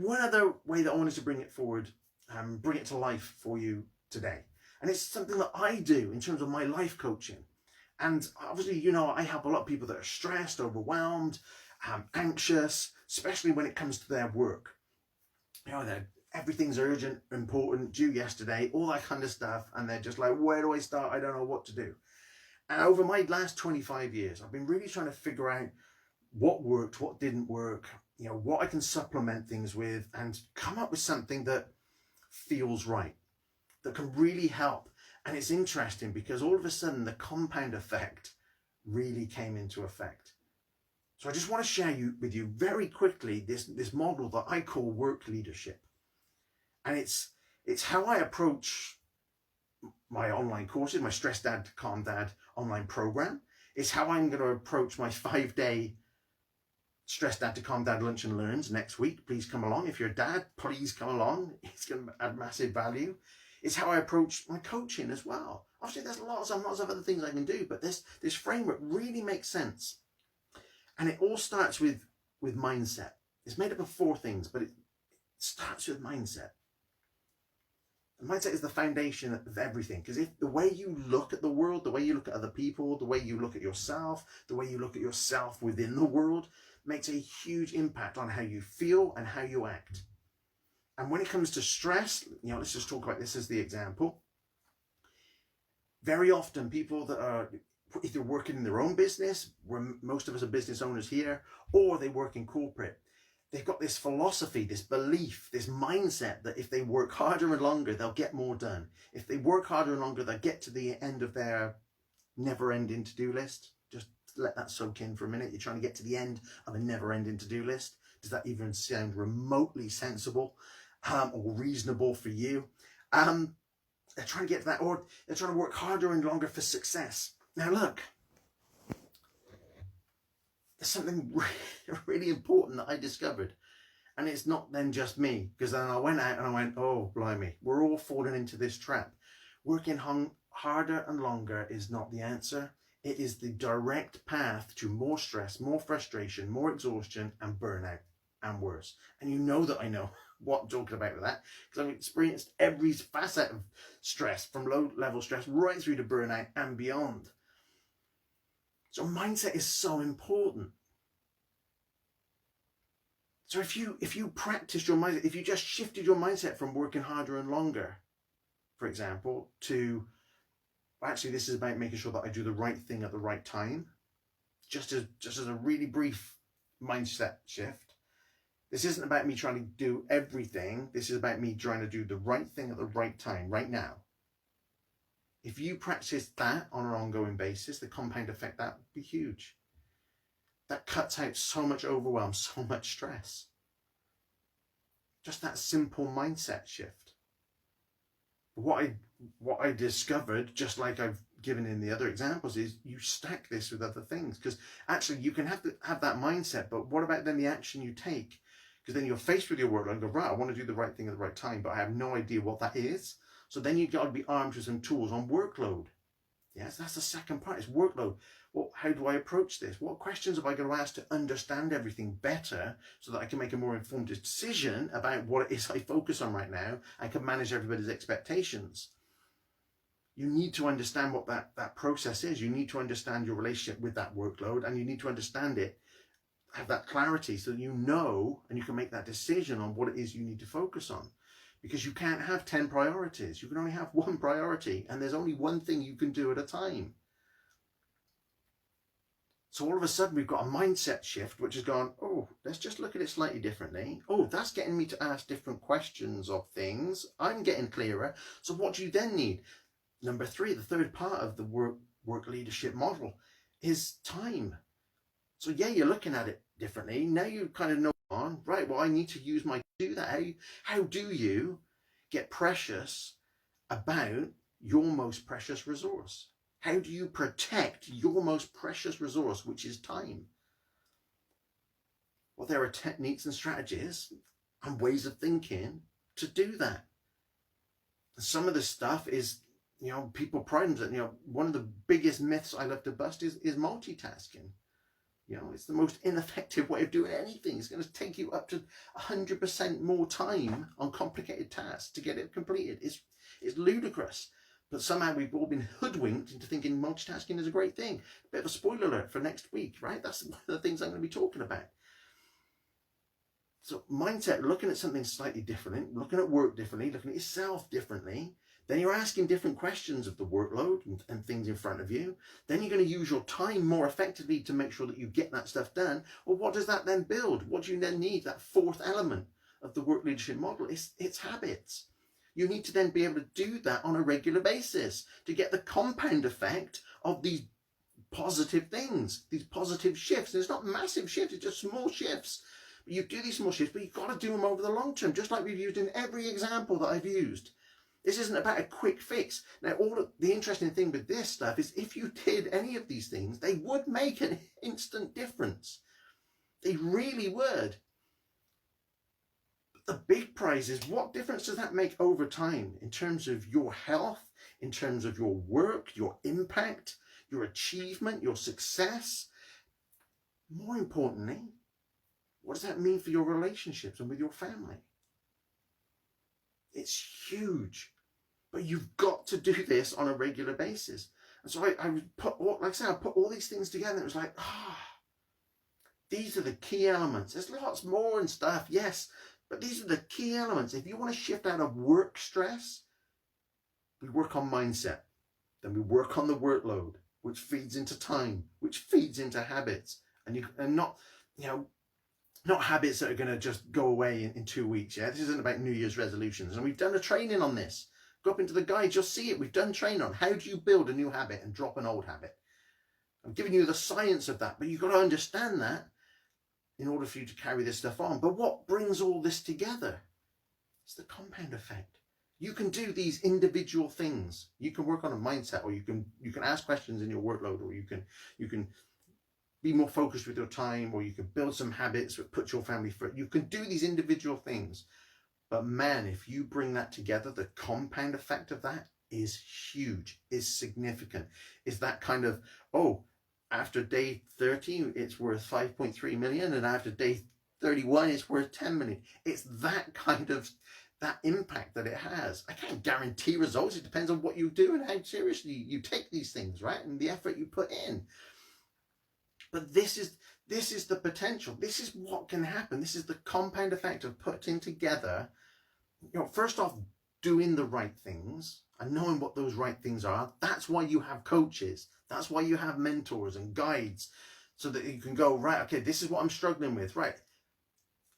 one other way that I wanted to bring it forward, bring it to life for you today. And it's something that I do in terms of my life coaching. And obviously, you know, I help a lot of people that are stressed, overwhelmed, anxious, especially when it comes to their work. You know, everything's urgent, important, due yesterday, all that kind of stuff. And they're just like, where do I start? I don't know what to do. And over my last 25 years, I've been really trying to figure out what worked, what didn't work, you know, what I can supplement things with, and come up with something that feels right, that can really help. And it's interesting because all of a sudden the compound effect really came into effect. So I just want to share with you very quickly this model that I call work leadership. And it's how I approach my online courses, my Stress Dad to Calm Dad online program. It's how I'm going to approach my 5-day Stress Dad to Calm Dad Lunch and Learns next week. Please come along. If you're a dad, please come along. It's going to add massive value. It's how I approach my coaching as well. Obviously, there's lots of other things I can do, but this framework really makes sense. And it all starts with mindset. It's made up of 4 things, but it starts with mindset. And mindset is the foundation of everything, because if the way you look at the world, the way you look at other people, the way you look at yourself, the way you look at yourself within the world makes a huge impact on how you feel and how you act. And when it comes to stress, you know, let's just talk about this as the example. Very often people that are either working in their own business, where most of us are business owners here, or they work in corporate, they've got this philosophy, this belief, this mindset that if they work harder and longer, they'll get more done. If they work harder and longer, they'll get to the end of their never-ending to-do list. Just let that soak in for a minute. You're trying to get to the end of a never-ending to-do list. Does that even sound remotely sensible or reasonable for you? They're trying to get to that, or they're trying to work harder and longer for success. Now look, there's something really important that I discovered. And it's not then just me, because then I went out and I went, oh, blimey, we're all falling into this trap. Working harder and longer is not the answer. It is the direct path to more stress, more frustration, more exhaustion, and burnout, and worse. And you know that I know what I'm talking about with that, because I've experienced every facet of stress, from low-level stress right through to burnout and beyond. So mindset is so important. So if you practiced your mindset, if you just shifted your mindset from working harder and longer, for example, to actually this is about making sure that I do the right thing at the right time, just as a really brief mindset shift. This isn't about me trying to do everything. This is about me trying to do the right thing at the right time, right now. If you practice that on an ongoing basis, the compound effect, that would be huge. That cuts out so much overwhelm, so much stress. Just that simple mindset shift. What I discovered, just like I've given in the other examples, is you stack this with other things, because actually you can have that mindset, but what about then the action you take? Because then you're faced with your workload and go, right, I want to do the right thing at the right time, but I have no idea what that is. So then you've got to be armed with some tools on workload. Yes, that's the second part, is workload. Well, how do I approach this? What questions have I got to ask to understand everything better so that I can make a more informed decision about what it is I focus on right now and can manage everybody's expectations? You need to understand what that process is. You need to understand your relationship with that workload, and you need to understand it, have that clarity so that you know and you can make that decision on what it is you need to focus on. Because you can't have 10 priorities. You can only have one priority, and there's only one thing you can do at a time. So all of a sudden we've got a mindset shift, which has gone, oh, let's just look at it slightly differently. Oh, that's getting me to ask different questions of things. I'm getting clearer. So what do you then need? Number 3, the third part of the work leadership model is time. So yeah, you're looking at it differently. Now you kind of know, right, well, I need to use my, do that. How do you get precious about your most precious resource? How do you protect your most precious resource, which is time? Well, there are techniques and strategies and ways of thinking to do that. Some of this stuff is, you know, people pride themselves, you know, one of the biggest myths I love to bust is multitasking. You know, it's the most ineffective way of doing anything. It's going to take you up to 100% more time on complicated tasks to get it completed. It's ludicrous. But somehow we've all been hoodwinked into thinking multitasking is a great thing. A bit of a spoiler alert for next week, right? That's one of the things I'm going to be talking about. So mindset, looking at something slightly different, looking at work differently, looking at yourself differently. Then you're asking different questions of the workload and things in front of you. Then you're going to use your time more effectively to make sure that you get that stuff done. Well, what does that then build? What do you then need? That fourth element of the work leadership model is it's habits. You need to then be able to do that on a regular basis to get the compound effect of these positive things, these positive shifts. And it's not massive shifts, it's just small shifts. But you do these small shifts, but you've got to do them over the long term, just like we've used in every example that I've used. This isn't about a quick fix. Now, all of the interesting thing with this stuff is if you did any of these things, they would make an instant difference. They really would. But the big prize is, what difference does that make over time in terms of your health, in terms of your work, your impact, your achievement, your success? More importantly, what does that mean for your relationships and with your family? It's huge. But you've got to do this on a regular basis. And so I put, like I said, I put all these things together. It was like, these are the key elements. There's lots more and stuff, yes, but these are the key elements. If you want to shift out of work stress, we work on mindset. Then we work on the workload, which feeds into time, which feeds into habits, and not habits that are going to just go away in 2 weeks. Yeah, this isn't about New Year's resolutions, and we've done a training on this. Go up into the guide, you'll see it. We've done training on how do you build a new habit and drop an old habit. I'm giving you the science of that, but you've got to understand that in order for you to carry this stuff on. But what brings all this together? It's the compound effect. You can do these individual things. You can work on a mindset, or you can ask questions in your workload, or you can be more focused with your time, or you can build some habits that put your family first. You can do these individual things. But man, if you bring that together, the compound effect of that is huge, is significant. Is that kind of, after day 30, it's worth 5.3 million, and after day 31, it's worth 10 million. It's that kind of, that impact that it has. I can't guarantee results. It depends on what you do and how seriously you take these things, right? And the effort you put in. But this is the potential. This is what can happen. This is the compound effect of putting together, first off, doing the right things and knowing what those right things are. That's why you have coaches. That's why you have mentors and guides, so that you can go, right, okay, this is what I'm struggling with, right?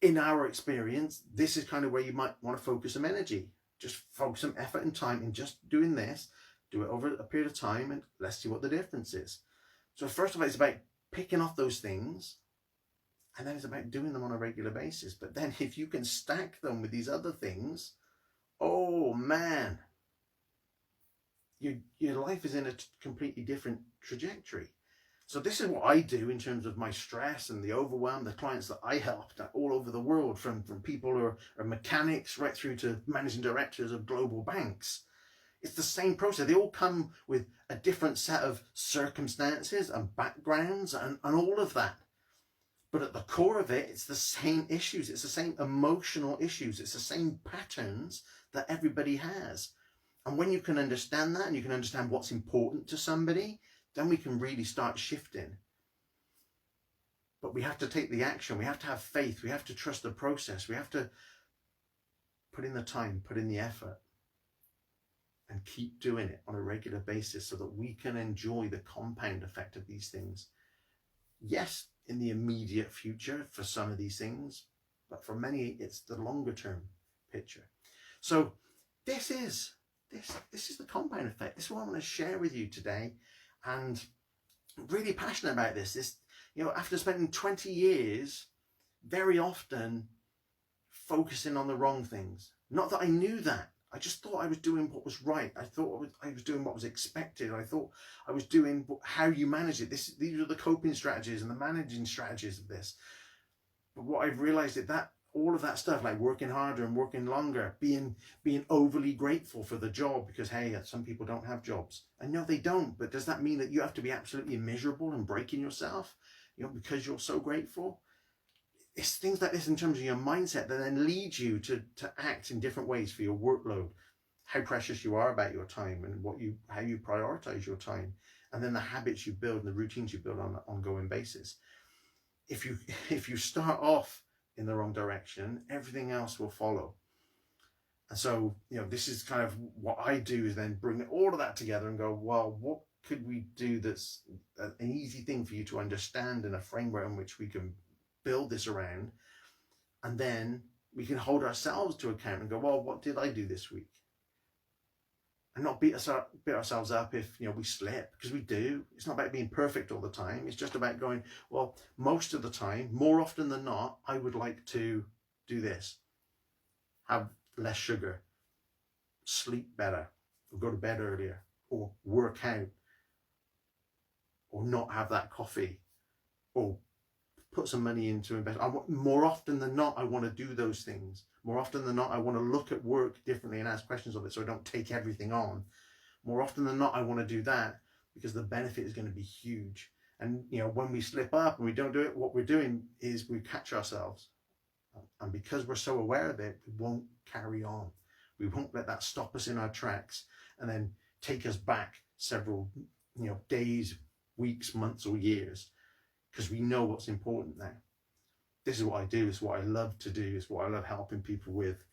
In our experience, this is kind of where you might want to focus some energy. Just focus some effort and time in just doing this. Do it over a period of time, and let's see what the difference is. So first of all, it's about picking off those things, and then it's about doing them on a regular basis. But then if you can stack them with these other things, oh man, your life is in a completely different trajectory. So this is what I do in terms of my stress and the overwhelm, the clients that I helped all over the world, from people who are mechanics right through to managing directors of global banks. It's the same process. They all come with a different set of circumstances and backgrounds and all of that. But at the core of it, it's the same issues. It's the same emotional issues. It's the same patterns that everybody has. And when you can understand that, and you can understand what's important to somebody, then we can really start shifting. But we have to take the action. We have to have faith. We have to trust the process. We have to put in the time, put in the effort, and keep doing it on a regular basis so that we can enjoy the compound effect of these things. Yes, in the immediate future for some of these things, but for many, it's the longer term picture. So this is the compound effect. This is what I want to share with you today. And I'm really passionate about this. After spending 20 years, very often focusing on the wrong things. Not that I knew that. I just thought I was doing what was right. I thought I was doing what was expected. I thought I was doing how you manage it. These are the coping strategies and the managing strategies of this. But what I've realized is that all of that stuff, like working harder and working longer, being overly grateful for the job because, hey, some people don't have jobs. I know they don't, but does that mean that you have to be absolutely miserable and breaking yourself? because you're so grateful. It's things like this in terms of your mindset that then lead you to act in different ways for your workload, how precious you are about your time, and how you prioritize your time, and then the habits you build and the routines you build on an ongoing basis. If you start off in the wrong direction, everything else will follow. And so, this is kind of what I do, is then bring all of that together and go, well, what could we do that's an easy thing for you to understand, in a framework in which we can build this around, and then we can hold ourselves to account and go, well, what did I do this week? And not beat ourselves up if we slip, because we do. It's not about being perfect all the time. It's just about going, well, most of the time, more often than not, I would like to do this: have less sugar, sleep better, or go to bed earlier, or work out, or not have that coffee, or put some money into investment. More often than not, I want to do those things. More often than not, I want to look at work differently and ask questions of it, so I don't take everything on. More often than not, I want to do that because the benefit is going to be huge. And when we slip up and we don't do it, what we're doing is we catch ourselves. And because we're so aware of it, we won't carry on. We won't let that stop us in our tracks and then take us back several days, weeks, months, or years, because we know what's important now. This is what I do. It's what I love to do. It's what I love helping people with.